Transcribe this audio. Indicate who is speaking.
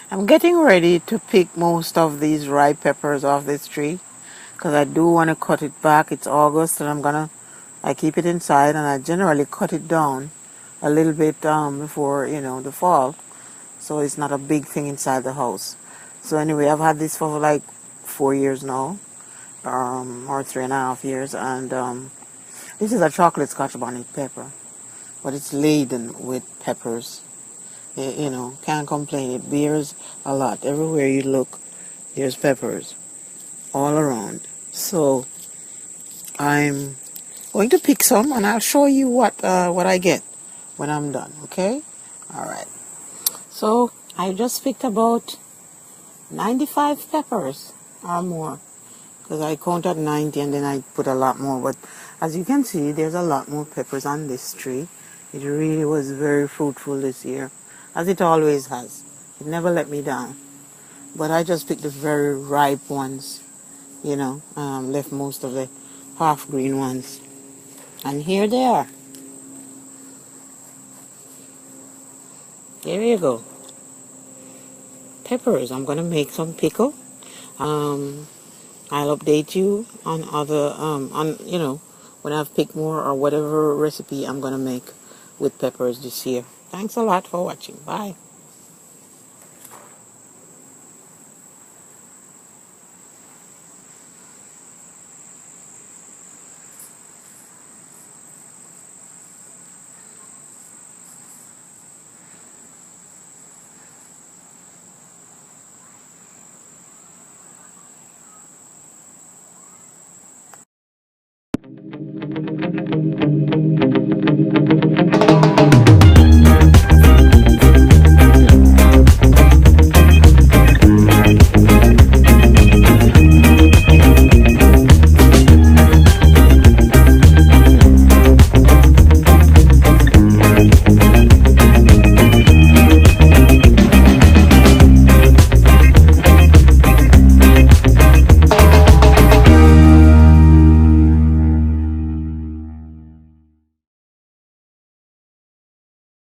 Speaker 1: I'm getting ready to pick most of these ripe peppers off this tree because I do want to cut it back. It's August and I keep it inside and I generally cut it down a little bit before, the fall. So it's not a big thing inside the house. So anyway, I've had this for like 4 years now, or 3.5 years. And this is a chocolate Scotch bonnet pepper, but it's laden with peppers. Can't complain. It bears a lot. Everywhere you look, there's peppers all around. So I'm going to pick some, and I'll show you what I get when I'm done. Okay? All right. So I just picked about 95 peppers or more, because I counted 90 and then I put a lot more. But as you can see, there's a lot more peppers on this tree. It really was very fruitful this year, as it always has. It never let me down. But I just picked the very ripe ones, left most of the half green ones. And here they are. There you go. Peppers. I'm going to make some pickle. I'll update you on other, when I've picked more or whatever recipe I'm going to make with peppers this year. Thanks a lot for watching. Bye.